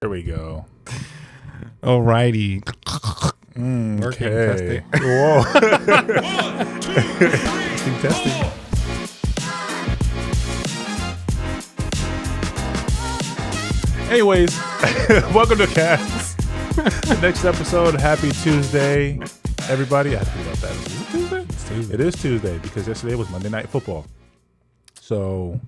There we go. Alrighty. Working, Okay. testing. Whoa. testing. Anyways, welcome to K.A.B.S. Next episode. Happy Tuesday, everybody. I have to think about that. Is it Tuesday? It's Tuesday. It is Tuesday because yesterday was Monday Night Football. So,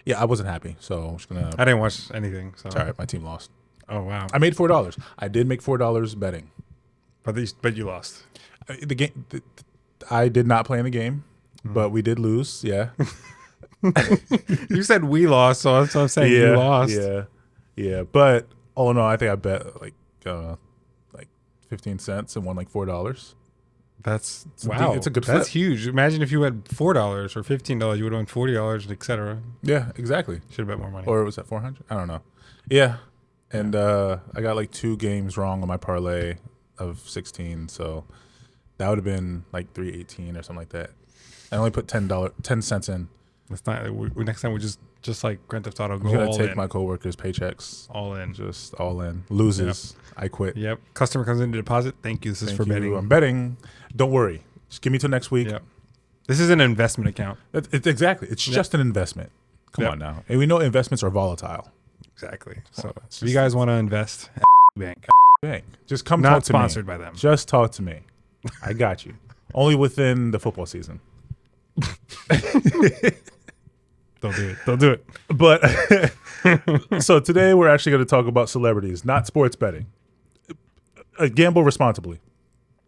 yeah, I wasn't happy. So I'm just gonna. I didn't watch anything. So. It's all right. My team lost. Oh wow. I made $4. I did make $4 betting. But you lost. The game. I did not play in the game, but we did lose. Yeah. You said we lost, so I'm saying you lost. Yeah. But all in all, I think I bet like 15 cents and won like $4. That's wow. It's a good flip. That's huge. Imagine if you had $4 or $15, you would have won $40, etc. Yeah, exactly. Should have bet more money. Or was that 400? I don't know. Yeah. And I got like 2 games wrong on my parlay of 16, so that would have been like 318 or something like that. I only put $10 cents in. That's not. Next time we just like Grand Theft Auto. I'm go gonna all take in. my coworkers' paychecks. All in. Just all in. Loses. Yep. I quit. Yep. Customer comes in to deposit. Thank you. This is for betting. I'm betting. Don't worry. Just give me till next week. Yep. This is an investment account. Exactly. It's just an investment. Come on now. And we know investments are volatile. Exactly. So if you guys want to invest, bank. Just come Not talk to me. Not sponsored by them. Just talk to me. I got you. Only within the football season. Don't do it. But so today we're actually going to talk about celebrities, not sports betting. Gamble responsibly.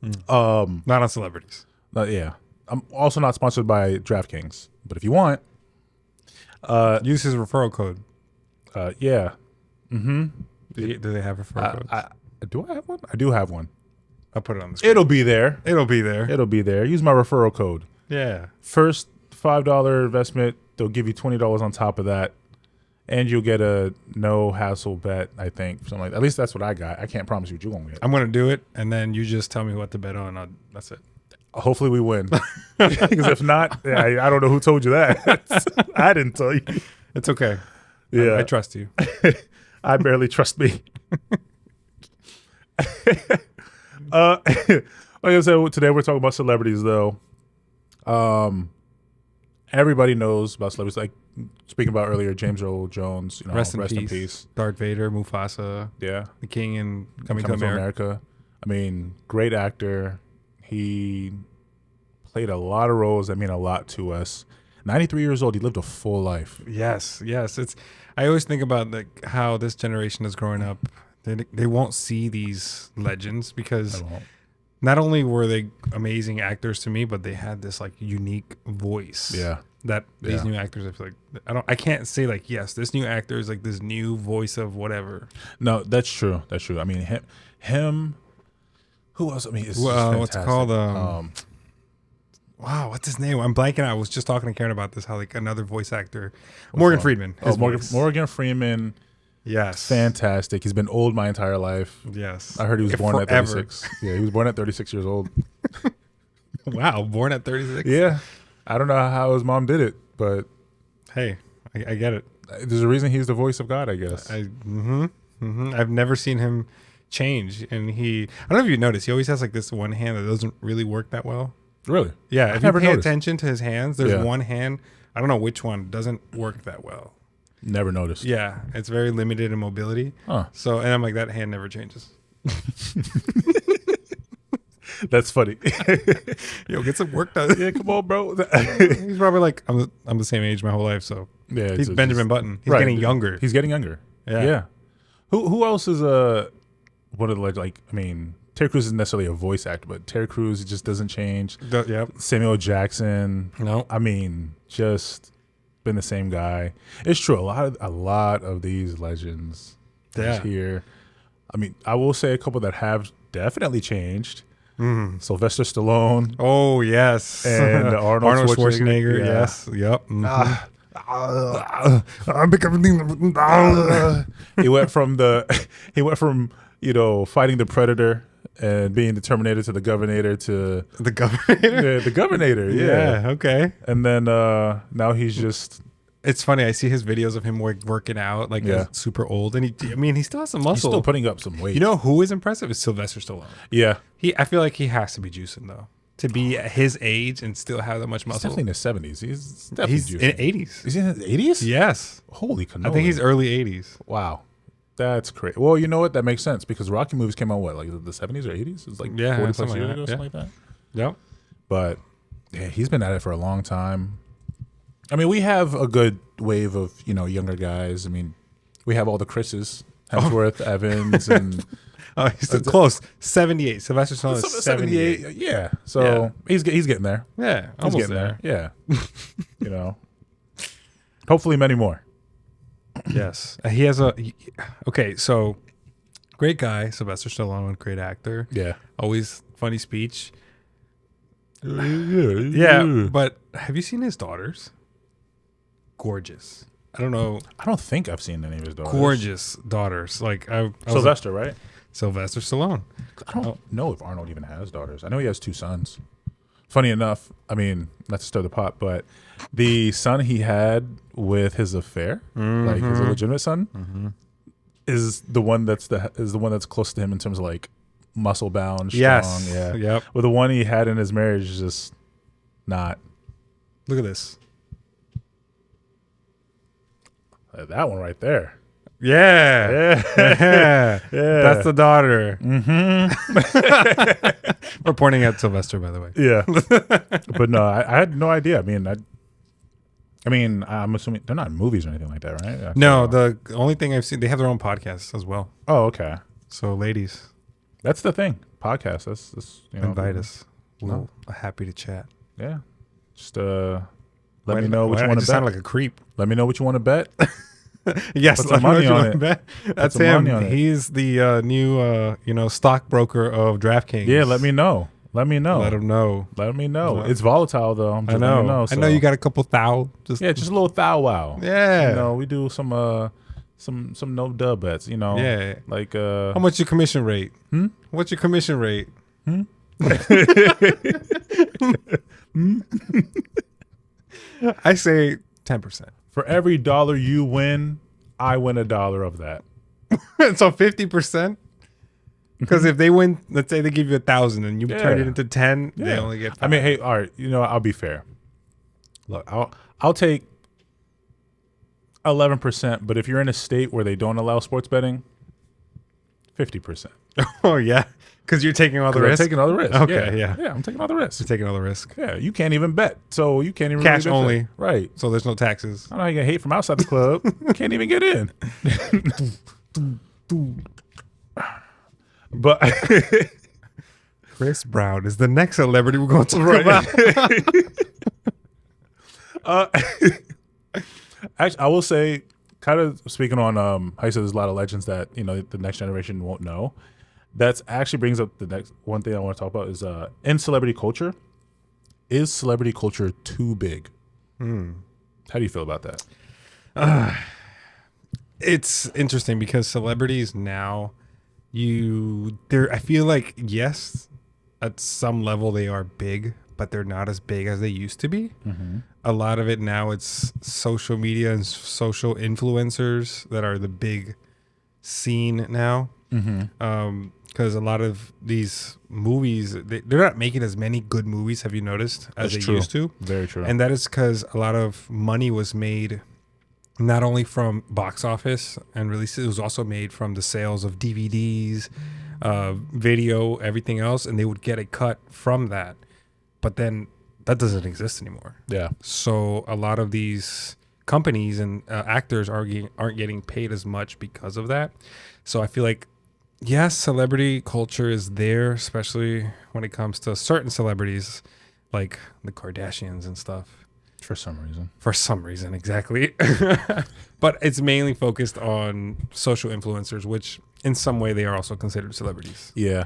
Not on celebrities. Yeah. I'm also not sponsored by DraftKings, but if you want, use his referral code. Yeah. Mm-hmm. Do they have referral codes? Do I have one? I do have one. I'll put it on the screen. It'll be there. It'll be there. Use my referral code. Yeah. First $5 investment, they'll give you $20 on top of that, and you'll get a no hassle bet. I think something like that. At least that's what I got. I can't promise you what you're gonna get. I'm gonna do it, and then you just tell me what to bet on. That's it. Hopefully we win. Because if not, I don't know who told you that. I didn't tell you. It's okay. Yeah, I trust you. I barely trust me. Like I said, today we're talking about celebrities, though. Everybody knows about celebrities. Like speaking about earlier, James Earl Jones. Rest in peace. Darth Vader, Mufasa. Yeah, the King and Coming to America. I mean, great actor. He played a lot of roles that mean a lot to us. 93 years old. He lived a full life. Yes. I always think about like how this generation is growing up. They won't see these legends because not only were they amazing actors to me, but they had this like unique voice. Yeah. That these new actors, I feel like I can't say like, yes, this new actor is like this new voice of whatever. No, that's true. I mean, him. Who else? I mean, it's what's it called? Wow, what's his name? I'm blanking out. I was just talking to Karen about this. How like another voice actor, Morgan Freeman. Morgan Freeman. Yes. Fantastic. He's been old my entire life. Yes. I heard he was born at 36. Yeah, he was born at 36 years old. Wow, born at 36? Yeah. I don't know how his mom did it, but hey, I get it. There's a reason he's the voice of God, I guess. I've never seen him change. And I don't know if you noticed, he always has like this one hand that doesn't really work that well. Really? Yeah. If you pay attention to his hands, there's one hand, I don't know which one, doesn't work that well. Never noticed. Yeah, it's very limited in mobility. Huh. So, and I'm like, that hand never changes. That's funny. Yo, get some work done. Yeah, come on, bro. He's probably like, I'm the same age my whole life, so yeah, he's Benjamin Button. He's getting younger. He's getting younger. Yeah. Who else is one of the like? I mean, Terry Crews isn't necessarily a voice actor, but Terry Crews just doesn't change. Yep. Samuel Jackson. No. I mean, just been the same guy. It's true. A lot of these legends here. I mean, I will say a couple that have definitely changed. Sylvester Stallone. Oh yes, and Arnold Schwarzenegger. Yes. Yep. I'm becoming. He went from fighting the Predator and being the Terminator to the Governator to the Governator. The Governator. Yeah. Okay. And then now he's just It's funny. I see his videos of him working out, like super old, and he still has some muscle. He's still putting up some weight. You know who is impressive is Sylvester Stallone. Yeah, I feel like he has to be juicing though to be at his age and still have that much muscle. He's definitely in his 70s. He's definitely juicing. In 80s. He's in his 80s. Yes. Holy cannoli. I think he's early 80s. Wow. That's crazy. Well, you know what? That makes sense because Rocky movies came out, like the 70s or 80s? It was like 40 plus years ago, something like that. Yep. But yeah, he's been at it for a long time. I mean, we have a good wave of, younger guys. I mean, we have all the Chris's, Hemsworth, Evans, and... Oh, he's close. 78. Sylvester Stallone is 78. Yeah. So he's getting there. Yeah, he's getting there. Yeah. Hopefully many more. Yes. He has so great guy, Sylvester Stallone, great actor. Yeah. Always funny speech. Yeah. But have you seen his daughters? Gorgeous. I don't know. I don't think I've seen any of his daughters. Gorgeous daughters. Like Sylvester, right? Sylvester Stallone. I don't know if Arnold even has daughters. I know he has 2 sons. Funny enough, I mean, not to stir the pot, but the son he had with his affair, like his illegitimate son, is the one that's close to him in terms of like muscle bound, strong. Yes. Yeah. Yep. But the one he had in his marriage is just not. Look at this. That one right there. Yeah. Yeah. That's the daughter. Mm-hmm. We're pointing at Sylvester, by the way. Yeah. But no, I had no idea. I mean, I'm assuming they're not in movies or anything like that, right? No, the only thing I've seen, they have their own podcasts as well. Oh, okay. So, ladies, that's the thing. Podcasts. That's invite us. We're happy to chat. Yeah. Just let me know what you want to bet. Sound like a creep. Let me know what you want to bet. Yes, put some money on it. Bet. That's him. He's the new stockbroker of DraftKings. Yeah, let me know. Let me know. Let him know. Let me know. It's volatile though. I know. I know you got a couple thou. Just a little thou wow. Yeah. We do some no dub bets. Yeah. Like how much your commission rate? What's your commission rate? I say 10%. For every $1 you win, I win $1 of that. So 50%. Because if they win, let's say they give you 1,000 and you turn it into 10, they only get 5. I mean, hey, all right, I'll be fair. Look, I'll take 11%, but if you're in a state where they don't allow sports betting, 50%. Oh yeah, because you're taking all the risk. I'm taking all the risk. Okay, yeah, I'm taking all the risk. You're taking all the risk. Yeah, you can't even bet, so you can't even cash really only. Bet. Right. So there's no taxes. I don't know how you get hate from outside the club. Can't even get in. But Chris Brown is the next celebrity we're going to talk about. Actually, I will say, kind of speaking on how you said there's a lot of legends that the next generation won't know. That actually brings up the next one thing I want to talk about is in celebrity culture. Is celebrity culture too big? How do you feel about that? It's interesting because celebrities now, I feel like yes, at some level they are big, but they're not as big as they used to be. Mm-hmm. A lot of it now it's social media and social influencers that are the big scene now. Mm-hmm. Because a lot of these movies, they're not making as many good movies, have you noticed, as they used to? Very true. And that is because a lot of money was made not only from box office and releases, it was also made from the sales of DVDs, video, everything else, and they would get a cut from that. But then that doesn't exist anymore. Yeah. So a lot of these companies and actors aren't getting paid as much because of that. So I feel like, yes, celebrity culture is there, especially when it comes to certain celebrities like the Kardashians and stuff. For some reason. For some reason, exactly. But it's mainly focused on social influencers, which in some way they are also considered celebrities. Yeah,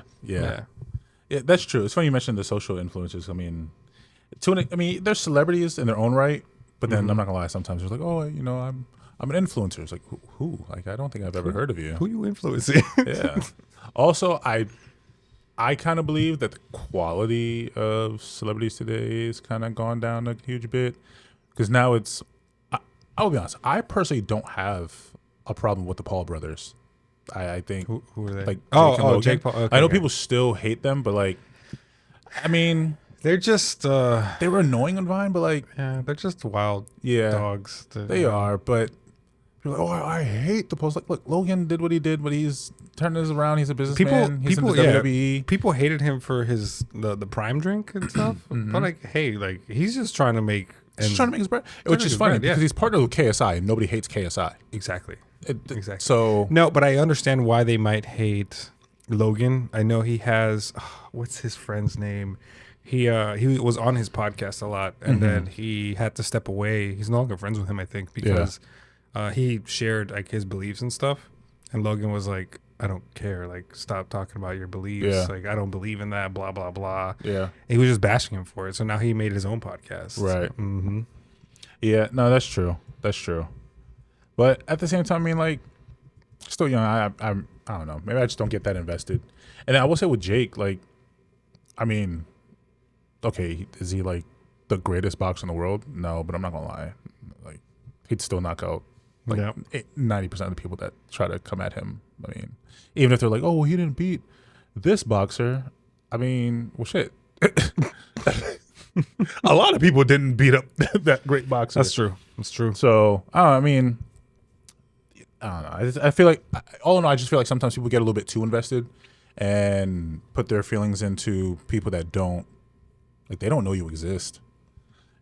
that's true. It's funny you mentioned the social influencers. I mean, they're celebrities in their own right, but then I'm not gonna lie. Sometimes they're like, oh, I'm an influencer. It's like, who? Like, I don't think I've ever heard of you. Who you influencing? Yeah. Also, I kind of believe that the quality of celebrities today is kind of gone down a huge bit because now it's I'll be honest. I personally don't have a problem with the Paul brothers. I think Who are they? like Jake Paul. Okay, I know okay. people still hate them, but like, I mean, They're just they were annoying on Vine, but like, yeah, they're just wild yeah, dogs. they are. But people are like, oh, I hate the post. Like, look, Logan did what he did, but he's turning this around. He's a businessman. He's in the WWE. People hated him for the prime drink and stuff. But like, hey, like he's just trying to make. He's trying to make his bread, which is funny because he's partnered with KSI, and nobody hates KSI. Exactly. Exactly. So no, but I understand why they might hate Logan. I know he has what's his friend's name? He was on his podcast a lot, and then he had to step away. He's no longer friends with him, I think, because he shared like his beliefs and stuff. And Logan was like, "I don't care. Like, stop talking about your beliefs. Yeah. Like, I don't believe in that. Blah blah blah." yeah, And he was just bashing him for it. So now he made his own podcast. right. Mm-hmm. Yeah, no, that's true. That's true. But at the same time, I mean, like, still young. I don't know. Maybe I just don't get that invested. And I will say with Jake, like, I mean, okay, is he like the greatest boxer in the world? No, but I'm not gonna lie. Like, he'd still knock out like 90% of the people that try to come at him. I mean, even if they're like, oh, well, he didn't beat this boxer. I mean, well, shit. A lot of people didn't beat up that great boxer. That's true. That's true. So, I mean, I don't know. I feel like, all in all, I just feel like sometimes people get a little bit too invested and put their feelings into people that don't, like, they don't know you exist.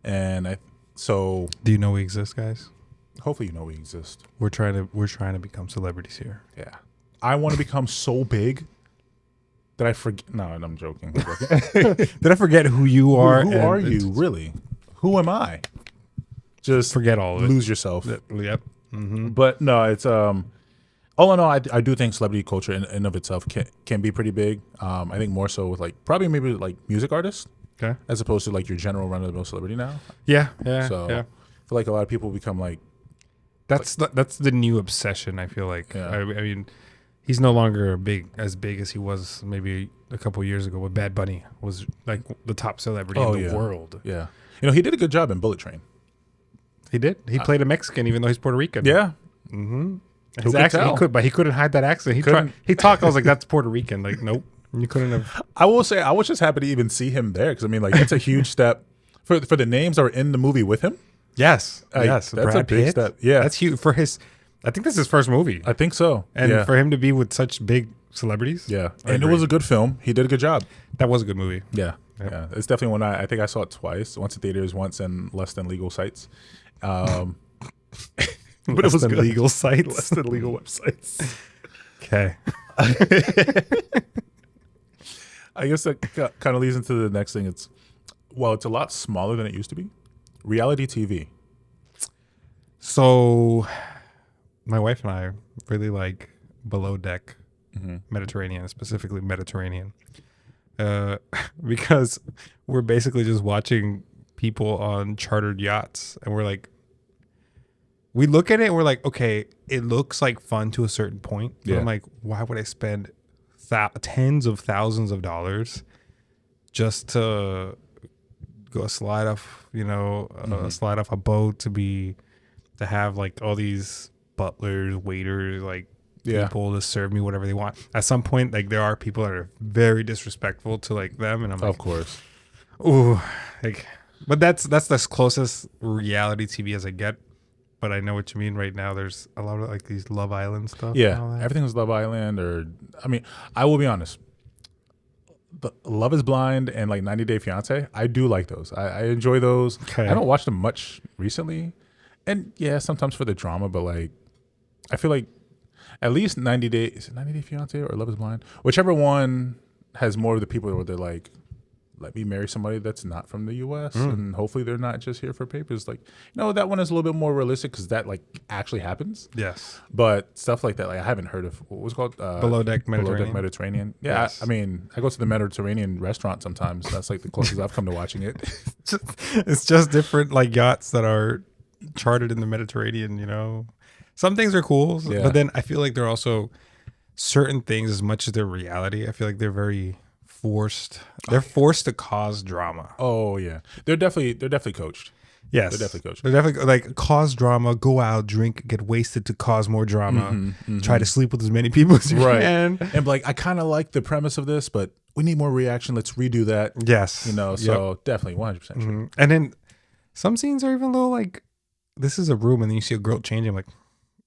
And so Do you know we exist, guys? hopefully you know we exist. We're trying to become celebrities here. Yeah. I want to become so big that I forget. No, I'm joking. Did I forget who you are? Who are you, really? Who am I? Just Forget all of it. lose yourself. Yep. Mm-hmm. But no, it's all in all, I do think celebrity culture in and of itself can be pretty big. I think more so with like probably maybe like music artists Okay. as opposed to like your general run of the mill celebrity now. Yeah. Yeah. So yeah. I feel like a lot of people become like, That's the new obsession. I feel like. Yeah. I mean, he's no longer as big as he was maybe a couple years ago. But Bad Bunny was like the top celebrity in the world. Yeah, you know, he did a good job in Bullet Train. He did. He played a Mexican, even though he's Puerto Rican. Yeah. Mm-hmm. Who His could accent, tell? but he couldn't hide that accent. He tried. He talked. I was like, "That's Puerto Rican." Like, nope, you couldn't have. I will say I was just happy to even see him there because I mean, like, it's a huge step for the names that are in the movie with him. Yes, yes, that's Brad a big Pitt. step. Yeah, That's huge for his. I think this is his first movie, I think so. and yeah. for him to be with such big celebrities, Yeah, I and it agree. was a good film. He did a good job. That was a good movie. Yeah, Yep. yeah. It's definitely one I think I saw it twice. Once in theaters, once in less than legal sites. But it was Less than good. legal sites. Less than legal websites. Okay. I guess that kind of leads into the next thing. It's a lot smaller than it used to be. Reality TV. So, my wife and I really like Below Deck Mediterranean, specifically Mediterranean, because we're basically just watching people on chartered yachts, and we're like, we look at it and we're like, okay, it looks like fun to a certain point. But Yeah. I'm like, why would I spend tens of thousands of dollars just to go slide off, slide off a boat to have like all these butlers, waiters, like people to serve me whatever they want. At some point, like there are people that are very disrespectful to like them, and I'm like, Of course. ooh, like, but that's the closest reality TV as I get. But I know what you mean. Right now, there's a lot of like these Love Island stuff. Yeah, and all that. everything was Love Island, or I mean, I will be honest. The Love Is Blind and like 90 Day Fiance, I do like those. I enjoy those. Okay. I don't watch them much recently, and yeah, sometimes for the drama. But like, I feel like at least 90 Day is it 90 Day Fiance or Love Is Blind, whichever one has more of the people where they're like, let me marry somebody that's not from the U.S. and hopefully they're not just here for papers. Like, that one is a little bit more realistic because that like actually happens. Yes. But stuff like that, like I haven't heard of what was it called Below Deck Mediterranean. Below Deck Mediterranean. Yeah, Yes. I mean, I go to the Mediterranean restaurant sometimes. That's like the closest I've come to watching it. It's just different like yachts that are chartered in the Mediterranean. Some things are cool, Yeah. but then I feel like they're also certain things, as much as they're reality, I feel like they're very forced. They're forced to cause drama. Oh yeah, they're definitely coached. Yes, they're definitely coaching. They're definitely like cause drama, go out, drink, get wasted to cause more drama, try to sleep with as many people as you can. And like, I kind of like the premise of this, but we need more reaction. Let's redo that. Yes, You know, so definitely 100% true. And then some scenes are even a little like, this is a room, and then you see a girl changing. I'm like,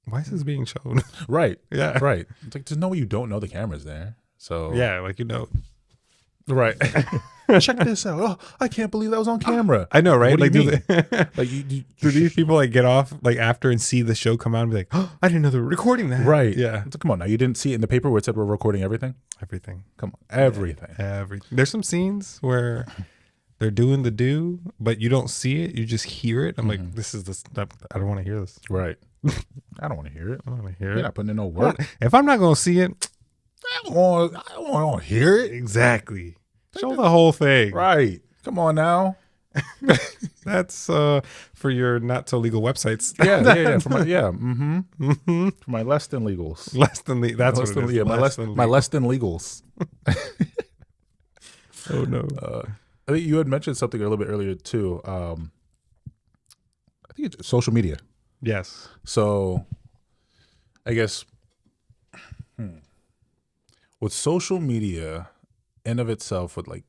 why is this being shown? Right. Yeah. Right. It's like, there's no way you don't know the camera's there. So Yeah, like, you know. Right. Check this out. Oh, I can't believe that was on camera. I know, right? What do Like, you mean? like, do these people like get off like after and see the show come out and be like, oh, I didn't know they were recording that. Right. Yeah. So come on now. You didn't see it in the paper where it said we're recording everything? Everything. Come on. Everything. Everything. There's some scenes where they're doing the do, but you don't see it. You just hear it. I'm like, this is the stuff. I don't want to hear this. Right. I don't want to hear it. I don't want to hear You're it. not putting in no work. If I'm not going to see it, I don't want to hear it. exactly. Show the whole thing. Right. Come on now. That's for your not so legal websites. Yeah. For my less than legals. Less than that's Less what than, it is. yeah, my less than legals. Oh no. I think you had mentioned something a little bit earlier too. I think it's social media. Yes. So I guess with social media in of itself, with like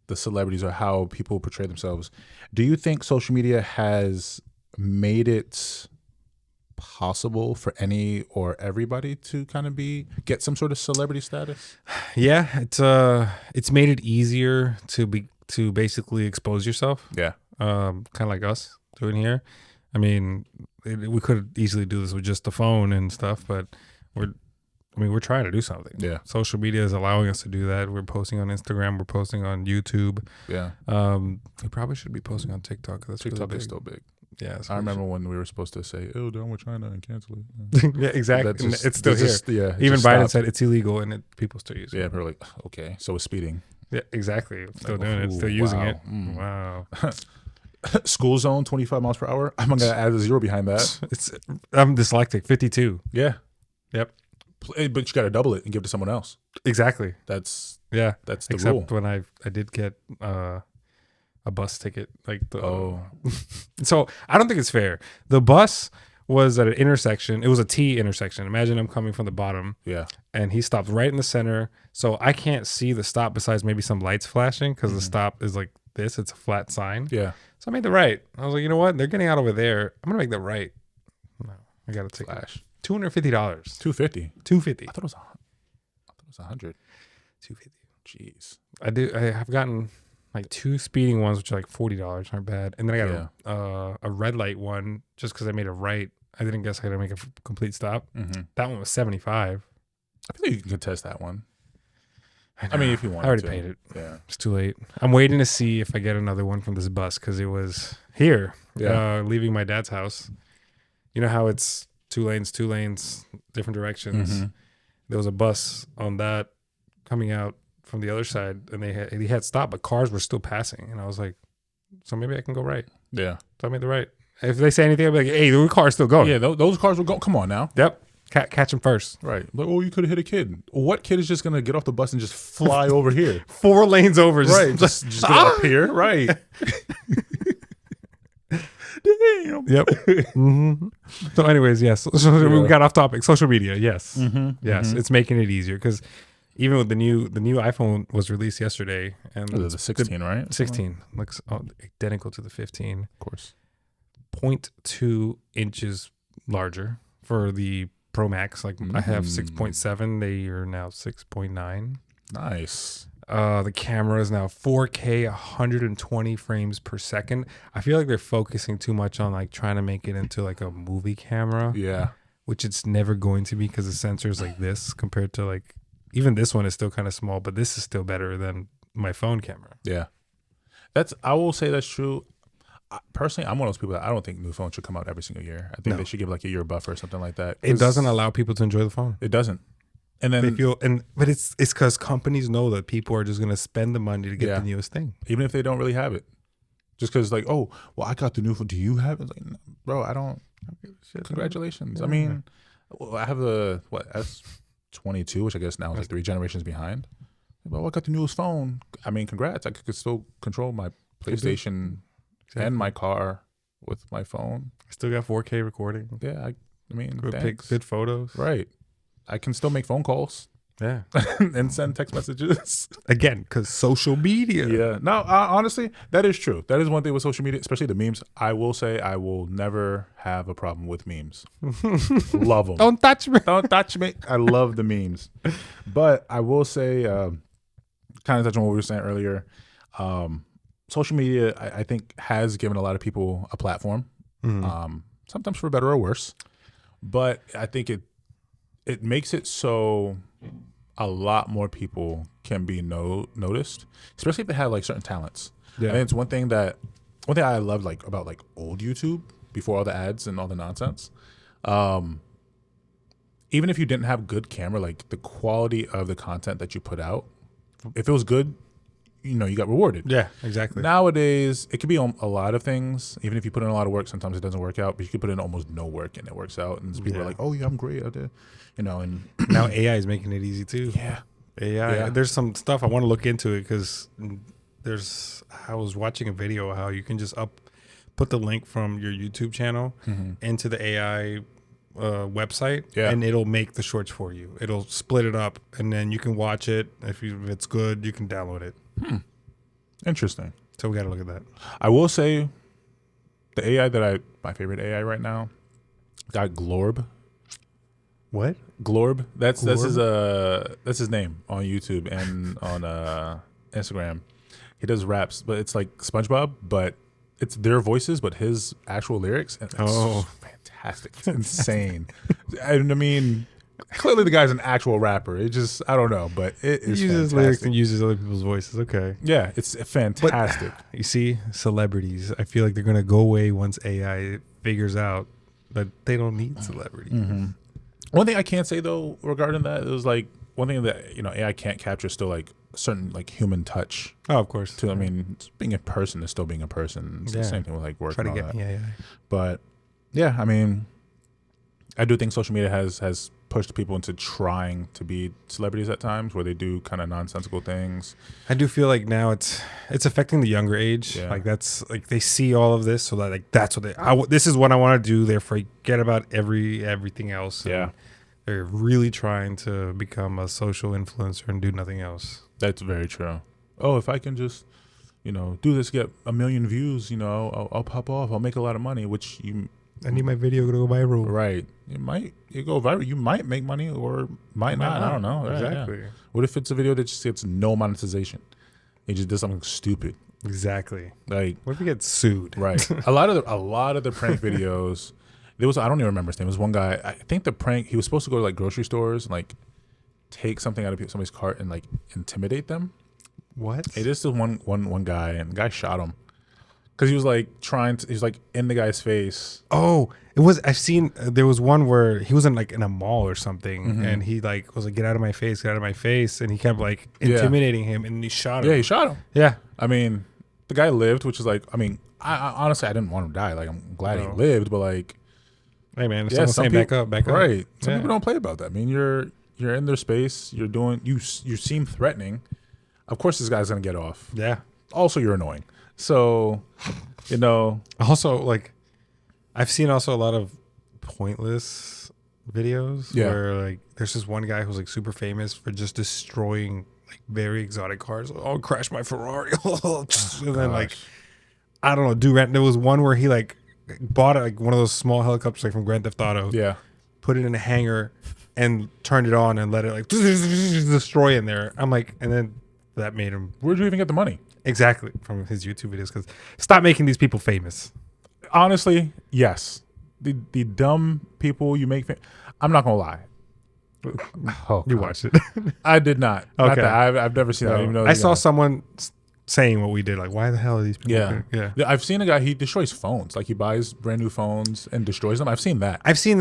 the celebrities or how people portray themselves, do you think social media has made it possible for any or everybody to kind of get some sort of celebrity status? Yeah, it's made it easier to basically expose yourself. Yeah. Kind of like us doing here. I mean, we could easily do this with just the phone and stuff, but we're trying to do something. Yeah. Social media is allowing us to do that. We're posting on Instagram. We're posting on YouTube. Yeah. We probably should be posting on TikTok. That's TikTok really is still big. Yeah. I remember when we were supposed to say, "Oh, down with China and cancel it." Yeah, exactly. Just, it's still here. Yeah. Even Biden said it's illegal, and people still use it. Yeah, we're like, okay, so it's speeding. Yeah, exactly. Still Like, doing it. Still using it. Wow. Wow. School zone, 25 miles per hour. I'm gonna add a zero behind that. I'm dyslexic. 52. Yeah. Yep. But you got to double it and give it to someone else. Exactly. That's the Except rule. when I did get a bus ticket. Like Oh. So I don't think it's fair. The bus was at an intersection. It was a T intersection. Imagine I'm coming from the bottom. Yeah. And he stopped right in the center. So I can't see the stop besides maybe some lights flashing because the stop is like this. It's a flat sign. Yeah. So I made the right. I was like, you know what? They're getting out over there. I'm going to make the right. No, I got to take Flash. $250. $250. $250. I thought it was $100. $250. Jeez. I have gotten like 2 speeding ones, which are like $40. Aren't bad. And then I got a red light one just because I made a right. I didn't guess I had to make a complete stop. Mm-hmm. That one was $75. I feel like you can contest that one. I mean, if you want, I already paid it. Yeah. It's too late. I'm waiting to see if I get another one from this bus because it was here. Yeah. Leaving my dad's house. You know how it's 2 lanes, different directions. Mm-hmm. There was a bus on that coming out from the other side, and he had stopped, but cars were still passing. And I was like, so maybe I can go right. Yeah. So I made the right. If they say anything, I'll be like, hey, the car's still going. Yeah, those cars will go. Come on now. Yep. Catch them first. Right. Like, oh, you could have hit a kid. What kid is just going to get off the bus and just fly over here? 4 lanes over. Right. Just get up here. Right. Damn. Yep. Mm-hmm. So anyways, yes. So we got off topic. Social media. Yes. Mm-hmm. Yes. Mm-hmm. It's making it easier because even with the new iPhone was released yesterday, and The 16, right? 16 looks identical to the 15. Of course. 0.2 inches larger for the Pro Max. Like I have 6.7. They are now 6.9. Nice. The camera is now 4K, 120 frames per second. I feel like they're focusing too much on like trying to make it into like a movie camera. Yeah. Which it's never going to be because the sensor is like this compared to like, even this one is still kind of small, but this is still better than my phone camera. Yeah. I will say that's true. Personally, I'm one of those people that I don't think new phones should come out every single year. I think they should give like a year buffer or something like that. It doesn't allow people to enjoy the phone. It doesn't. And then but it's because companies know that people are just going to spend the money to get the newest thing, even if they don't really have it. Just because, like, oh, well, I got the new phone. Do you have it? Like, no, bro, I don't. Congratulations. Yeah. I mean, I have the S22, which I guess now is like 3 generations behind. Well, I got the newest phone. I mean, congrats. I could still control my PlayStation and my car with my phone. I still got 4K recording. Yeah, I mean, Good thanks. pics, good photos. Right. I can still make phone calls. Yeah. And send text messages. Again, because social media. Yeah. No, honestly, that is true. That is one thing with social media, especially the memes. I will say I will never have a problem with memes. Love them. Don't touch me. Don't touch me. I love the memes. But I will say, kind of touching on what we were saying earlier, social media, I think, has given a lot of people a platform, sometimes for better or worse. But I think it makes it so a lot more people can be noticed, especially if they have like certain talents. Yeah. And it's one thing I love like about like old YouTube before all the ads and all the nonsense. Even if you didn't have good camera, like the quality of the content that you put out, if it was good, you got rewarded. Yeah, exactly. Nowadays, it could be a lot of things. Even if you put in a lot of work, sometimes it doesn't work out. But you could put in almost no work and it works out. And people are like, "Oh yeah, I'm great out there," and now AI is making it easy too. Yeah, AI. Yeah. There's some stuff I want to look into it because I was watching a video how you can just put the link from your YouTube channel into the AI website, and it'll make the shorts for you. It'll split it up, and then you can watch it. If it's good, you can download it. Interesting. So we got to look at that. I will say, the AI my favorite AI right now, got Glorb. What? Glorb. That's his name on YouTube and on Instagram. He does raps, but it's like SpongeBob, but it's their voices, but his actual lyrics. And it's fantastic. It's insane. And I mean, clearly the guy's an actual rapper. It just, I don't know, but it is He uses fantastic. lyrics and uses other people's voices. Okay. Yeah, it's fantastic. You see, celebrities, I feel like they're going to go away once AI figures out that they don't need celebrities. One thing I can't say though regarding that is like one thing that AI can't capture is still like a certain like human touch. Oh, of course. I mean, being a person is still being a person. It's the same thing with like work. Try to and all get that. AI. But yeah, I mean, I do think social media has pushed people into trying to be celebrities at times, where they do kind of nonsensical things. I do feel like now it's affecting the younger age. Yeah. Like that's like they see all of this, so that like that's what this is what I want to do. Therefore, forget about everything else. Yeah, they're really trying to become a social influencer and do nothing else. that's very true. Oh, if I can just do this, get 1 million views, I'll pop off. I'll make a lot of money, which I need my video to go viral. Right. You go viral. You might make money or might not. I don't know. Exactly. Yeah. What if it's a video that just gets no monetization? It just does something stupid. Exactly. Like, what if we get sued? Right. a lot of the prank videos. There was, I don't even remember his name. It was one guy. I think the prank, he was supposed to go to like grocery stores and like take something out of somebody's cart and like intimidate them. What? Hey, this is one guy, and the guy shot him. Because he was like he was like in the guy's face. Oh, I've seen, there was one where he was in a mall or something, and he like was like, get out of my face, and he kept like intimidating him, and he shot him. Yeah, he shot him. Yeah. I mean, the guy lived, which is like, I mean, I honestly, I didn't want him to die. Like, I'm glad he lived, but like, hey man, if someone's saying back up. Right. Some people don't play about that. I mean, you're in their space, you're doing, you seem threatening. Of course this guy's gonna get off. Yeah. Also, you're annoying. So, Also, like, I've seen also a lot of pointless videos where like there's this one guy who's like super famous for just destroying like very exotic cars. Oh, crash my Ferrari. And then like, I don't know, there was one where he like bought like one of those small helicopters like from Grand Theft Auto. Yeah. Put it in a hangar and turned it on and let it like destroy in there. I'm like, and then that made him. Where'd you even get the money? Exactly, from his YouTube videos. Because stop making these people famous. Honestly, yes. The dumb people you make I'm not gonna lie. Oh, you watched it? I did not. Okay. Not that. I've never seen that. Even though I saw someone saying what we did. Like, why the hell are these people? Yeah. I've seen a guy. He destroys phones. Like he buys brand new phones and destroys them. I've seen that. I've seen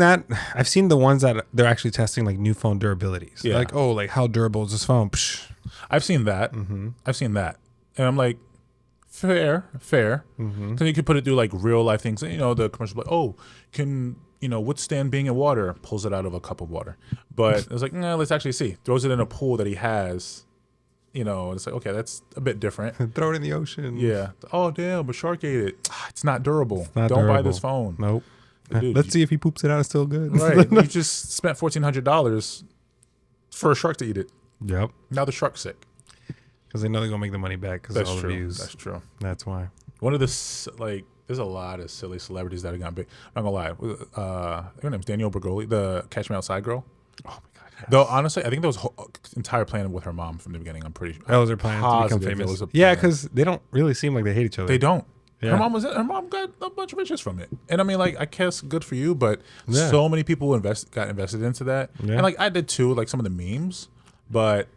the ones that they're actually testing like new phone durabilities. Yeah. Like, oh, like how durable is this phone? Psh. I've seen that. I've seen that. And I'm like, fair. So you could put it through like real life things. The commercial, like, oh, can withstand being in water? Pulls it out of a cup of water. But it's like, let's actually see. Throws it in a pool that he has. it's like, okay, that's a bit different. Throw it in the ocean. Yeah. Oh, damn, a shark ate it. It's not durable. It's not Don't buy durable. this phone. Nope. Dude, Let's see if he poops it out. It's still good. Right. You just spent $1,400 for a shark to eat it. Yep. Now the shark's sick. Because they know they're going to make the money back because of all the views. That's true. That's why. One of the, there's a lot of silly celebrities that have gotten big. I'm not going to lie. Her name's Danielle Bergoli, the Catch Me Outside girl. Oh, my God. Yes. Though, honestly, I think that was entire plan with her mom from the beginning. I'm pretty sure. That was their plan to become famous. Yeah, because they don't really seem like they hate each other. They don't. Yeah. Her mom got a bunch of riches from it. And I mean, I guess good for you, but so many people got invested into that. Yeah. And I did too, some of the memes, but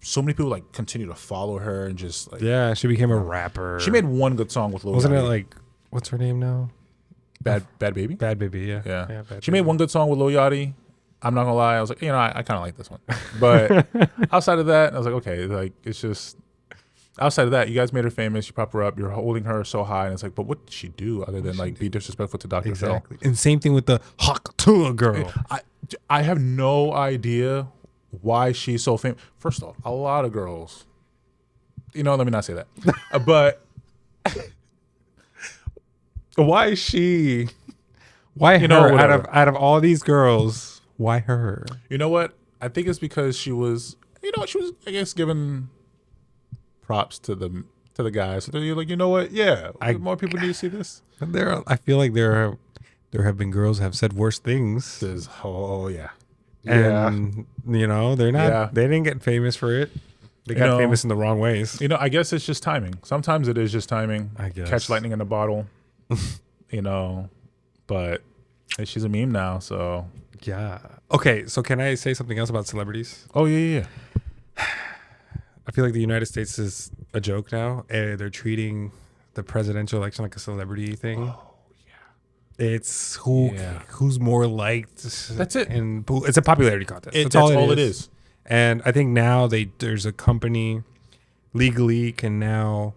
so many people continue to follow her and just yeah, she became a rapper. She made one good song with Lil Wasn't Yachty. it what's her name now? Bad Baby? Bad Baby, yeah. Yeah. Bad She Baby. made one good song with Lil Yachty. I'm not gonna lie, I was like, I kind of like this one. But outside of that, I was like, okay, it's just outside of that, you guys made her famous, you prop her up, you're holding her so high, and it's like, but what did she do other than be disrespectful to Dr. Phil? And same thing with the Haktua girl. I have no idea why she's so famous. First off, a lot of girls, let me not say that. But why is she? Why her? Out of all these girls, why her? You know what? I think it's because she was, I guess, given props to the guys. So you're like, you know what? Yeah, more people need to see this. I feel like there have been girls who have said worse things. Yeah. And they're not. Yeah. They didn't get famous for it. They got famous in the wrong ways. I guess it's just timing. Sometimes it is just timing. I guess catch lightning in a bottle. But she's a meme now. So yeah. Okay. So can I say something else about celebrities? Oh yeah. I feel like the United States is a joke now. They're treating the presidential election like a celebrity thing. Oh. It's who's more liked. That's it. And it's a popularity contest. That's all it is. And I think now there's a company legally can now,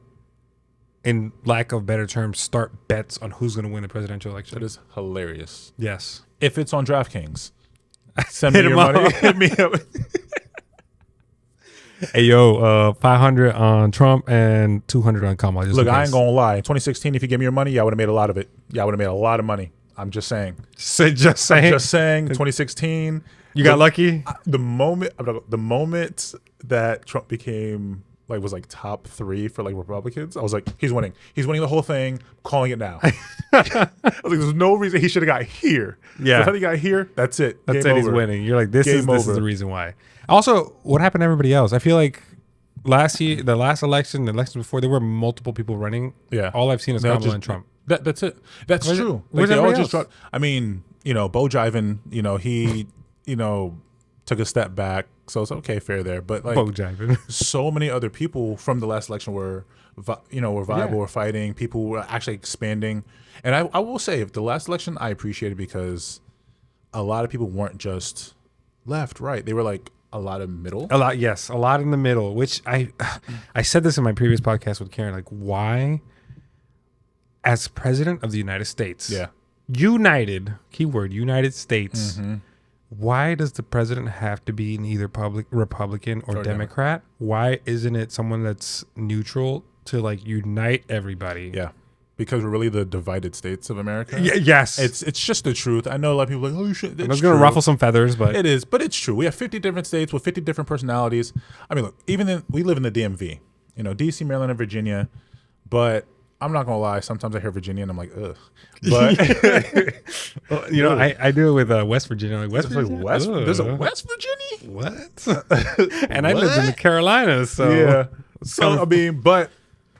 in lack of better terms, start bets on who's going to win the presidential election. That is hilarious. Yes. If it's on DraftKings, send me your money. Hit me up. Hey, yo, 500 on Trump and 200 on Kamala. Look, I ain't going to lie. In 2016, if you give me your money, I would have made a lot of it. Yeah, I would have made a lot of money. I'm just saying. Just saying? 2016. You got lucky? The moment that Trump became, was top 3 for, Republicans, I was like, he's winning. He's winning the whole thing. I'm calling it now. I was like, there's no reason he should have got here. Yeah. If he got here, that's it. That's it. He's winning. You're like, this is the reason why. Also, what happened to everybody else? I feel like the last election, the election before, there were multiple people running. Yeah. All I've seen is Kamala and Trump. That's it. That's true. Where's they all everybody just else? I mean, Bo Jiven, he, took a step back. So it's okay, fair there. But Bo Jiven. So many other people from the last election were viable, were fighting. People were actually expanding. And I will say, if the last election, I appreciated because a lot of people weren't just left, right. They were a lot of middle. A lot in the middle, which I said this in my previous podcast with Karen, why, as president of the United States, United States, why does the president have to be in either Republican or Democrat? Why isn't it someone that's neutral to unite everybody? Yeah. Because we're really the divided states of America. Yes. It's just the truth. I know a lot of people are like, oh, you should. I was going to ruffle some feathers, but. It is, but it's true. We have 50 different states with 50 different personalities. I mean, look, we live in the DMV, DC, Maryland, and Virginia. But I'm not going to lie. Sometimes I hear Virginia and I'm like, ugh. But, I do it with West Virginia. West Virginia? There's a West Virginia? What? And I lived in the Carolinas, so. Yeah. So, I mean, But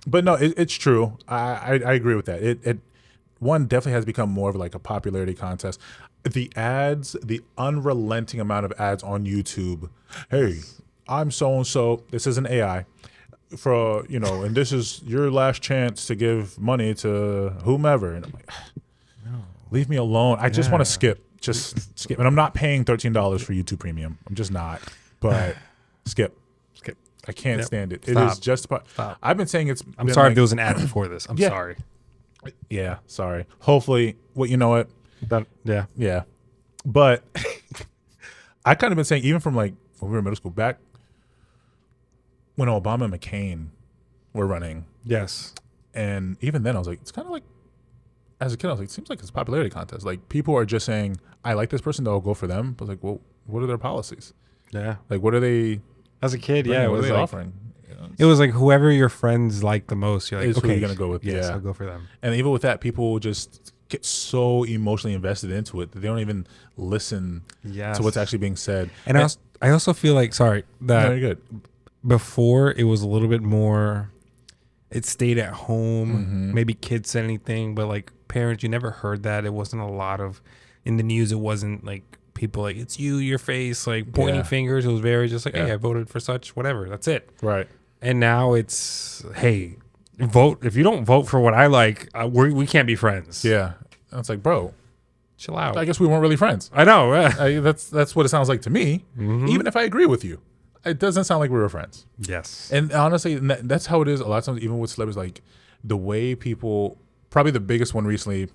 no, it's true. I agree with that. It one definitely has become more of a popularity contest. The ads, the unrelenting amount of ads on YouTube. Hey, I'm so and so. This is an AI for and this is your last chance to give money to whomever. And I'm like, leave me alone. I just want to skip. Just skip. And I'm not paying $13 for YouTube Premium. I'm just not. But skip. I can't stand it. Stop. It is just about. Stop. I've been saying I'm sorry if there was an ad before this. I'm sorry. Yeah, sorry. Hopefully, you know what? Yeah. But I kind of been saying, even from when we were in middle school, back when Obama and McCain were running, Yes. and even then I was like, it's kind of like, as a kid, I was like, it seems like it's a popularity contest. Like people are just saying, I like this person, they'll go for them. But like, well, what are their policies? Yeah. Like, what are they? As a kid, bringing? yeah, it What are was they like offering? You know, it was like whoever your friends like the most. You're like, is who okay, you're gonna go with. yes, Yeah, I'll go for them. and even with that, people just get so emotionally invested into it that they don't even listen Yes. to what's actually being said. And I also feel like, sorry, No, that you're good. before it was a little bit more, it stayed at home. Mm-hmm. Maybe kids said anything, but like parents, you never heard that. It wasn't a lot of, in the news, it wasn't like people like, it's you, your face, like pointing Yeah. fingers. It was very just like, Yeah. hey, I voted for such, whatever. That's it. Right. And now it's, hey, vote. If you don't vote for what I like, we can't be friends. Yeah. And it's like, bro, Chill out. I guess we weren't really friends. I know. That's what it sounds like to me. Mhm. Even if I agree with you, it doesn't sound like we were friends. Yes. And honestly, that's how it is a lot of times, even with celebrities. Like the way people, probably the biggest one recently,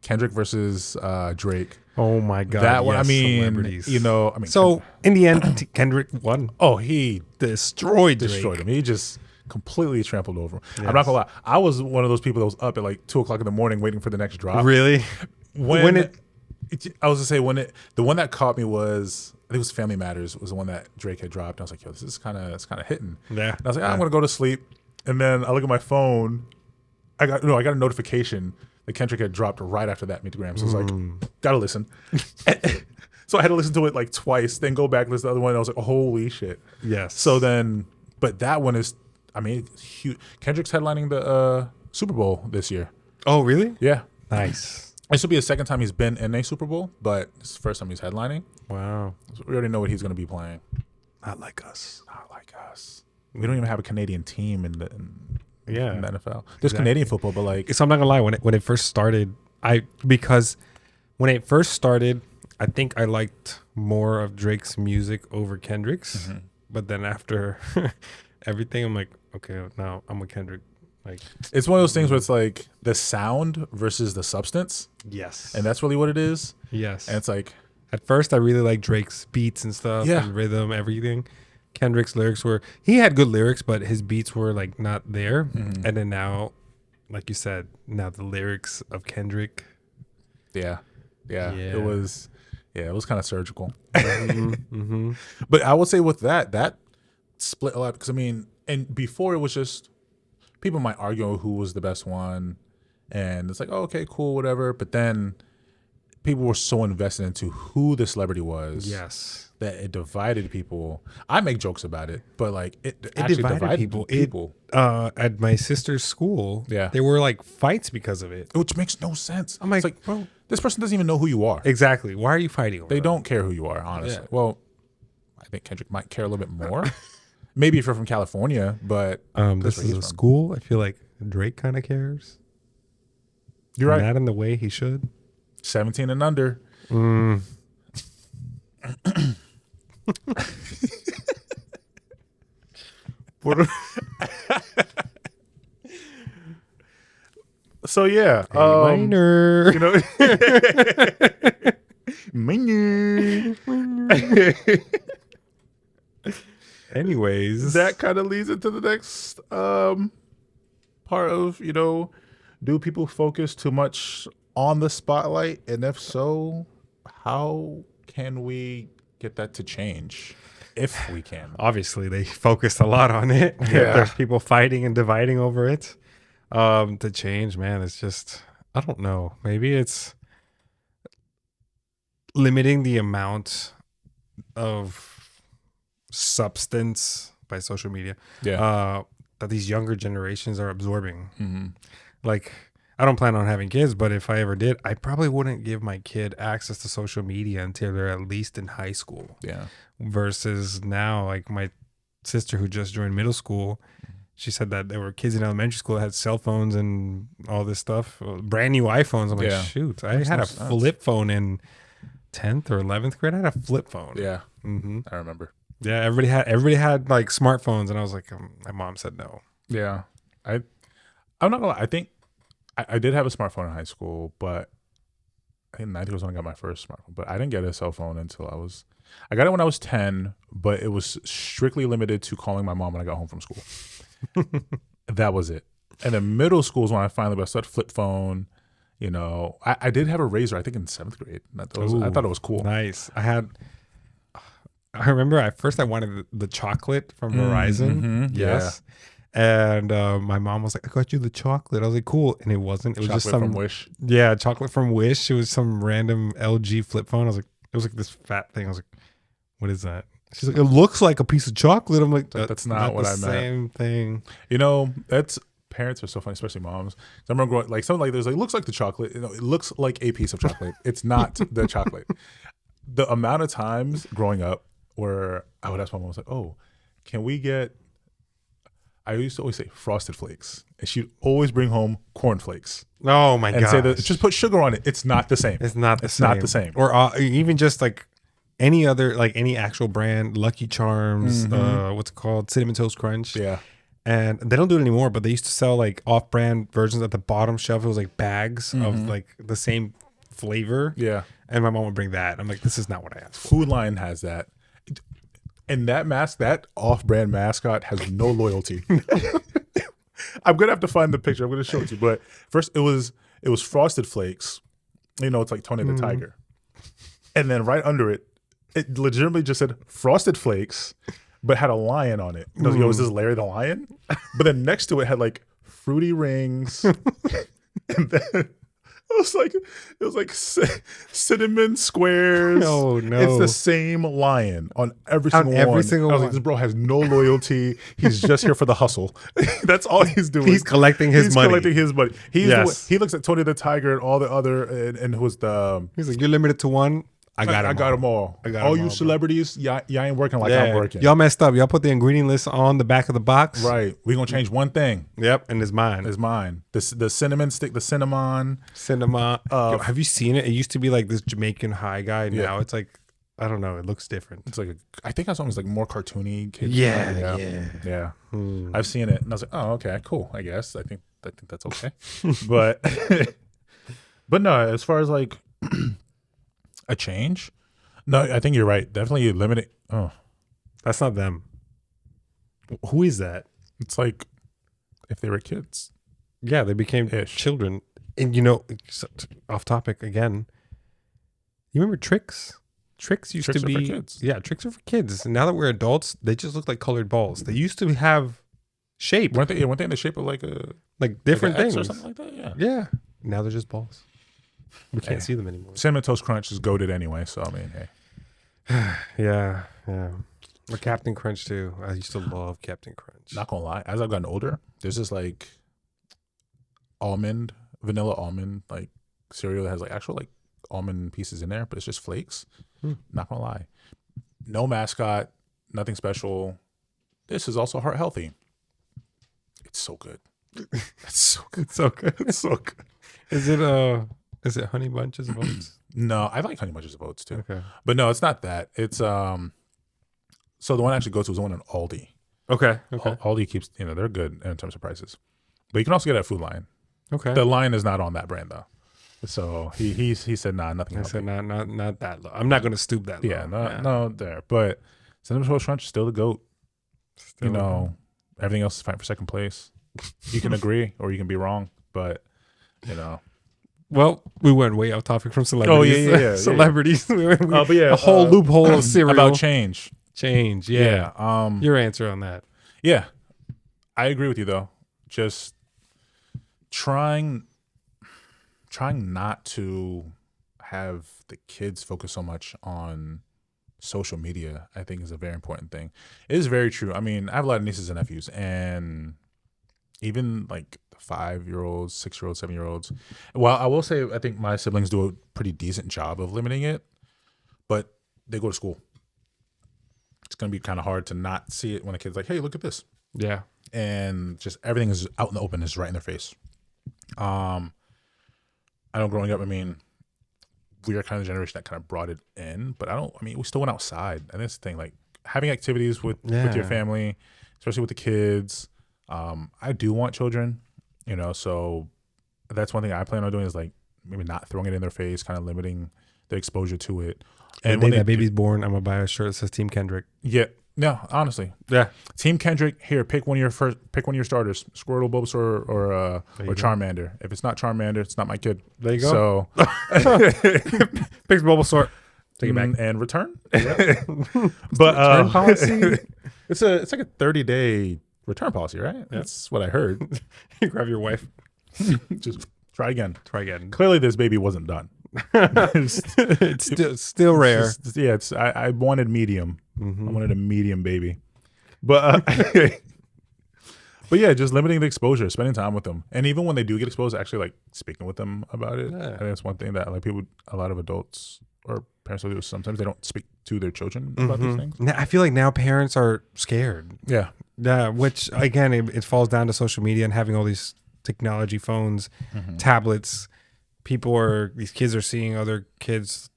Kendrick versus Drake. Oh my God. That one, I yes, mean, celebrities. you know, I mean, So in the end, Kendrick won. oh, he Destroyed destroyed him. He just completely trampled over him. Yes. I'm not gonna lie. I was one of those people that was up at like 2:00 in the morning waiting for the next drop. Really? When I was gonna say the one that caught me was, I think it was Family Matters, was the one that Drake had dropped. I was like, yo, this is kind of hitting. Yeah. And I was like, I'm gonna go to sleep, and then I look at my phone. I got a notification that Kendrick had dropped right after that Meet the Gram. So I was like, gotta listen. So I had to listen to it like twice, then go back and listen to the other one. And I was like, holy shit. Yes. So then, but that one is, I mean, it's huge. Kendrick's headlining the Super Bowl this year. Oh, really? Yeah. Nice. This will be the second time he's been in a Super Bowl, but it's the first time he's headlining. Wow. So we already know what he's going to be playing. Not like us. Not like us. We don't even have a Canadian team in the Yeah. in the NFL. There's Canadian football, but like, So I'm not gonna lie. When it first started, because when it first started, I think I liked more of Drake's music over Kendrick's. Mhm. But then after everything, I'm like, okay, now I'm with Kendrick. Like, it's one of those things where it's like the sound versus the substance, yes, and that's really what it is. yes. And it's like, At first, I really liked Drake's beats and stuff, Yeah. and rhythm, everything. Kendrick's lyrics he had good lyrics, but his beats were like not there. Mhm. And then now, like you said, now the lyrics of Kendrick. yeah, Yeah. it was kind of surgical. Mm-hmm. But I would say with that split a lot, because I mean, and before it was just, people might argue who was the best one, and it's like, oh, okay, cool, whatever. But then people were so invested into who the celebrity was, Yes. that it divided people. I make jokes about it, but like it actually divided people. At my sister's school, Yeah. there were like fights because of it. Which makes no sense. I'm like, It's bro, this person doesn't even know who you are. exactly. Why are you fighting over They that? don't care who you are, honestly. Yeah. Well, I think Kendrick might care a little bit more. Maybe if you're from California, but This that's where is he's a from. school. I feel like Drake kind of cares. You're right. Not in the way he should. 17 and under. So yeah, Minor. you know, minor. Anyways, That kind of leads into the next part of, do people focus too much on the spotlight, and if so, how can we get that to change, if we can? obviously they focused a lot on it. Yeah. There's people fighting and dividing over it. To change, man, it's just, I don't know. Maybe it's limiting the amount of substance by social media Yeah. that these younger generations are absorbing. Mm-hmm. Like, I don't plan on having kids, but if I ever did, I probably wouldn't give my kid access to social media until they're at least in high school. Yeah. Versus now, like my sister who just joined middle school, she said that there were kids in elementary school that had cell phones and all this stuff, brand new iPhones. I'm like, Yeah. shoot, I Makes had no a sense. flip phone in 10th or 11th grade. I had a flip phone. Yeah. Mm-hmm. I remember. Yeah, everybody had like smartphones, and I was like, my mom said no. Yeah. I'm not gonna lie. I think I did have a smartphone in high school, but I think 90 was when I got my first smartphone. But I didn't get a cell phone until I was I got it when I was 10, but it was strictly limited to calling my mom when I got home from school. That was it. And then middle school is when I finally got a flip phone. You know, I did have a Razor, I think in 7th grade. I thought it was cool. Nice. I remember I wanted the chocolate from Verizon. Mm-hmm, yes. Yeah. And my mom was like, I got you the chocolate. I was like, cool. And it wasn't. It was chocolate just some from Wish. Yeah, chocolate from Wish. It was some random LG flip phone. I was like, it was like this fat thing. I was like, what is that? She's like, it looks like a piece of chocolate. I'm like, that's not what I meant. Same thing. You know, parents are so funny, especially moms. I remember growing like something like this, like looks like the chocolate. You know, it looks like a piece of chocolate. It's not the chocolate. The amount of times growing up where I would ask my mom, I was like, oh, can we get, I used to always say Frosted Flakes, and she'd always bring home Corn Flakes. Oh my god! And say that just put sugar on it. It's not the same. It's not the same. Or even just like any other, like any actual brand, Lucky Charms, what's it called, Cinnamon Toast Crunch. Yeah. And they don't do it anymore, but they used to sell like off-brand versions at the bottom shelf. It was like bags of like the same flavor. Yeah. And my mom would bring that. I'm like, this is not what I asked for. Food Line has that. And that off-brand mascot has no loyalty. I'm gonna have to find the picture. I'm gonna show it to you. But first, it was Frosted Flakes. You know, it's like Tony the Tiger. And then right under it, it legitimately just said Frosted Flakes, but had a lion on it. It was this Larry the Lion? But then next to it had like Fruity Rings, and then it was like cinnamon squares. Oh no! It's the same lion on every single one. I was like, this bro has no loyalty. He's just here for the hustle. That's all he's doing. He's collecting his money. He looks at Tony the Tiger and all the other and who was the. He's like, you're limited to one. I got them all. All you celebrities, y'all ain't working like I'm working. Y'all messed up. Y'all put the ingredient list on the back of the box. Right. We're going to change one thing. Yep. And it's mine. The cinnamon stick, the cinnamon. Have you seen it? It used to be like this Jamaican high guy. Now it's like, I don't know. It looks different. It's like, I think that's almost like more cartoony. Kids. Yeah. I've seen it. And I was like, oh, okay, cool. I guess. I think that's okay. but no, as far as like, a change? No, I think you're right. Definitely limiting. Oh, that's not them. Who is that? It's like if they were kids. Yeah, they became children. And you know, off topic again. You remember Tricks? Tricks used to be for kids. Yeah, Tricks are for kids. And now that we're adults, they just look like colored balls. They used to have shape. Weren't they in the shape of like different like things or something like that? Yeah. Yeah. Now they're just balls. We can't see them anymore. Cinnamon Toast Crunch is goated anyway, so I mean, hey. Yeah. Or Captain Crunch too. I used to love Captain Crunch. Not gonna lie, as I've gotten older, there's this like vanilla almond like cereal that has like actual like almond pieces in there, but it's just flakes. Not gonna lie. No mascot, nothing special. This is also heart healthy. It's so good. It's so good. It's so good. It's so good. Is it Honey Bunches of Oats? No, I like Honey Bunches of Oats too. Okay. But no, it's not that. It's so the one I actually go to is the one in Aldi. Okay. Aldi keeps, they're good in terms of prices. But you can also get it at Food Line. Okay. The line is not on that brand though. So he said nothing. I said not that low. I'm not gonna stoop that low. Yeah, no there. But Cinnamon Toast Crunch is still the GOAT. Everything else is fighting for second place. You can agree or you can be wrong, but Well, we went way off topic from celebrities. Oh yeah. Celebrities. But yeah, a whole loophole of cereal about change. Yeah. Your answer on that? Yeah, I agree with you though. Just trying not to have the kids focus so much on social media, I think is a very important thing. It is very true. I mean, I have a lot of nieces and nephews, and even like 5-year-olds, 6-year-olds, 7-year-olds. Well, I will say I think my siblings do a pretty decent job of limiting it, but they go to school. It's going to be kind of hard to not see it when a kid's like, hey, look at this. Yeah. And just everything is out in the open, is right in their face. I know growing up, I mean, we are kind of the generation that kind of brought it in, but we still went outside. And that's the thing, like having activities with your family, especially with the kids. I do want children, so that's one thing I plan on doing is like maybe not throwing it in their face, kind of limiting the exposure to it. And the day that baby's born, I'm gonna buy a shirt that says Team Kendrick. Yeah. No, honestly. Yeah. Team Kendrick, here, pick one of your starters. Squirtle, Bulbasaur, or Charmander. If it's not Charmander, it's not my kid. There you go. So picks Bulbasaur. Take it back. And return. Yep. But return policy. It's like a 30-day return policy, right? Yep. That's what I heard. You grab your wife. Just try again. Try again. Clearly this baby wasn't done. It's still rare. I wanted medium. I wanted a medium baby, but but yeah, just limiting the exposure, spending time with them, and even when they do get exposed, actually like speaking with them about it. Yeah. I think that's one thing that like a lot of adults or parents will do. Sometimes they don't speak to their children about these things. I feel like now parents are scared. Yeah, which again, it falls down to social media and having all these technology phones, tablets. These kids are seeing other kids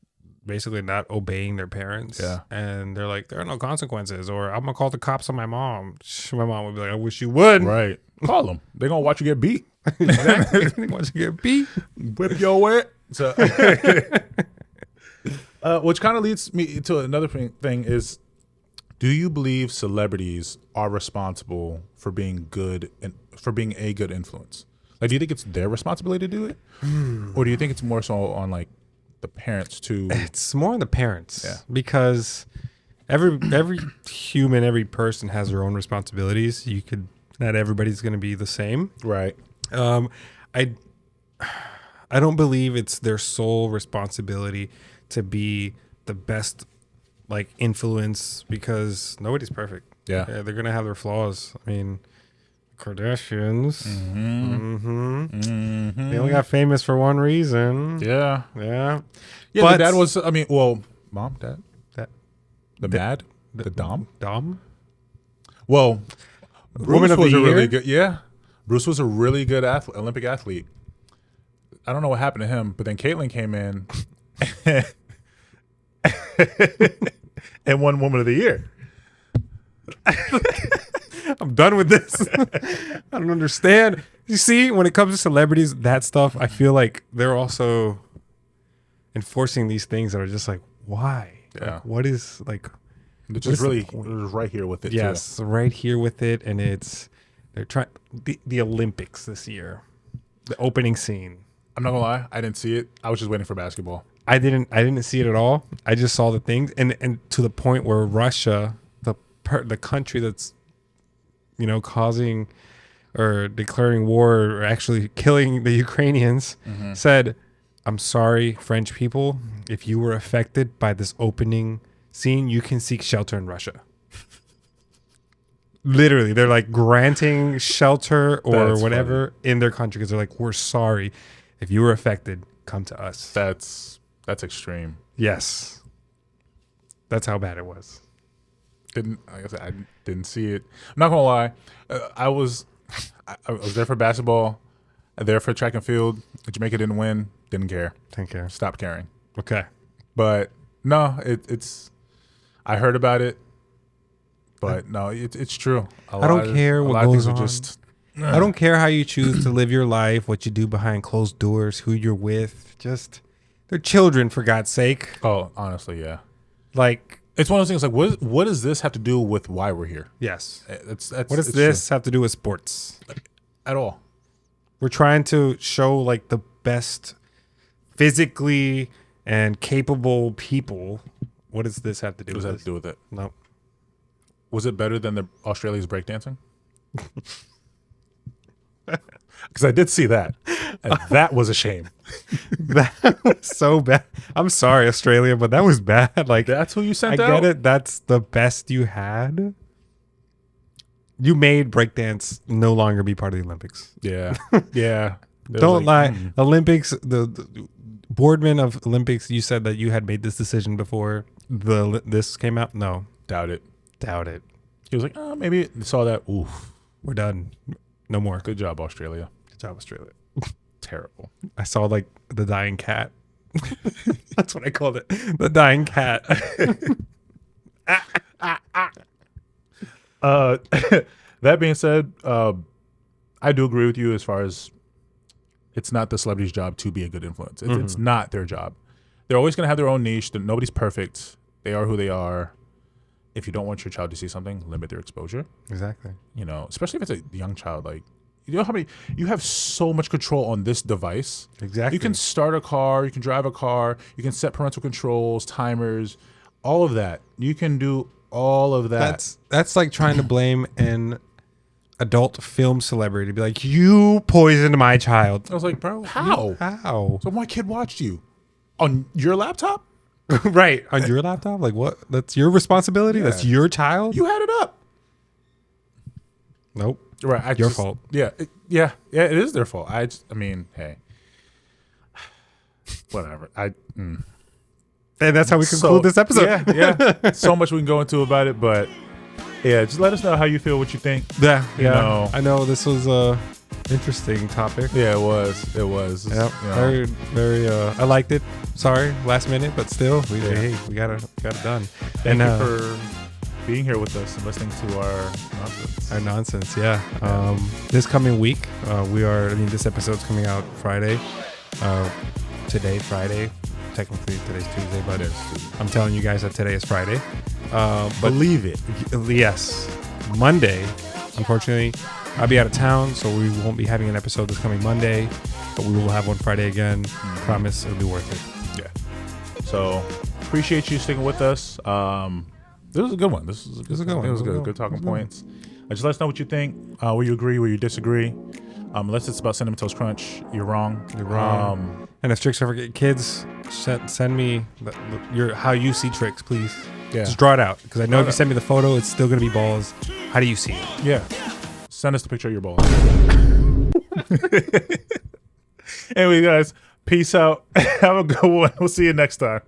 basically not obeying their parents. Yeah. And they're like, there are no consequences, or I'm going to call the cops on my mom. My mom would be like, I wish you would. Right. Call them. They're going to watch you get beat. Exactly. They watch you get beat. Whip your way. So, which kind of leads me to another thing is, do you believe celebrities are responsible for being good and for being a good influence? Like, do you think it's their responsibility to do it? Or do you think it's more so on like the parents too? It's more on the parents. Yeah. Because every human, every person has their own responsibilities. Not everybody's going to be the same. Right. I don't believe it's their sole responsibility to be the best like influence, because nobody's perfect. Yeah. They're going to have their flaws. I mean, Kardashians. They only got famous for one reason. Yeah. Yeah. Yeah, but dad was, mom, dad? The Dom? Dom? Well, Woman of the Year? Really good, yeah. Bruce was a really good Olympic athlete. I don't know what happened to him, but then Caitlyn came in and won Woman of the Year. I'm done with this. I don't understand. You see, when it comes to celebrities, that stuff, I feel like they're also enforcing these things that are just like, why? Yeah. Like, what is like? It's just really right here with it. Yes, too. Right here with it, and they're trying the Olympics this year, the opening scene. I'm not gonna lie, I didn't see it. I was just waiting for basketball. I didn't see it at all. I just saw the things, and to the point where Russia, the country that's causing or declaring war or actually killing the Ukrainians, said, I'm sorry, French people, if you were affected by this opening scene, you can seek shelter in Russia. Literally, they're like granting shelter or whatever in their country because they're like, we're sorry. If you were affected, come to us. That's extreme. Yes. That's how bad it was. I didn't see it. I'm not gonna lie. I was there for basketball, there for track and field. Jamaica didn't win. Didn't care. Didn't care. Stopped caring. Okay. But no, it's. I heard about it, but no, it's true. I don't care what goes on. I don't care how you choose to live your life, what you do behind closed doors, who you're with. Just they're children, for God's sake. Oh, honestly, yeah. Like. It's one of those things like, what does this have to do with why we're here? Yes. What does this have to do with sports? At all. We're trying to show like the best physically and capable people. What does this have to do with it? What does that have to do with it? No. Was it better than the Australia's breakdancing? Because I did see that. And that was a shame. That was so bad. I'm sorry, Australia, but that was bad. Like, that's who you sent out? I get it. That's the best you had. You made breakdance no longer be part of the Olympics. Yeah. Yeah. Don't lie. Olympics, the boardman of Olympics, you said that you had made this decision before this came out? No. Doubt it. He was like, oh, maybe saw that. Oof. We're done. No more. Good job, Australia. Good job, Australia. Terrible. I saw like the dying cat. That's what I called it. The dying cat. That being said, I do agree with you as far as it's not the celebrity's job to be a good influence. It's not their job. they're always going to have their own niche. Nobody's perfect. They are who they are. If you don't want your child to see something, limit their exposure. Exactly. You know, especially if it's a young child. Like, you know how many, you have so much control on this device. Exactly. You can start a car, you can drive a car, you can set parental controls, timers, all of that. You can do all of that. That's like trying to blame an adult film celebrity. Be like, you poisoned my child. I was like, bro, how? How? So my kid watched you on your laptop? Right. On your laptop? Like, what? That's your responsibility? Yeah. That's your child? You had it up. Nope. Right. Your fault. Yeah. Yeah. It is their fault. I mean, hey. Whatever. And that's how we conclude this episode. Yeah. So much we can go into about it, but yeah, just let us know how you feel, what you think. Yeah. You know. I know this was a interesting topic. Yeah, it was. Yep. You know. Very, very. I liked it. Sorry, last minute, but still, we got it done. Thank you for being here with us and listening to our nonsense. Our nonsense, yeah. This coming week, this episode's coming out Friday. Today, Friday. Technically, today's Tuesday, but I'm telling you guys that today is Friday. But believe it. Yes. Monday, unfortunately, I'll be out of town, so we won't be having an episode this coming Monday, but we will have one Friday again. Promise it'll be worth it. Yeah. So appreciate you sticking with us. This was a good one. This was a good one. It was good. Good talking points. Just let us know what you think. Where you agree, where you disagree. Unless it's about Cinnamon Toast Crunch, you're wrong. You're wrong. And if tricks ever get kids, send me how you see tricks, please. Yeah. Just draw it out, because I know if you send me the photo, it's still gonna be balls. How do you see it? Yeah. Send us the picture of your balls. Anyway, guys, peace out. Have a good one. We'll see you next time.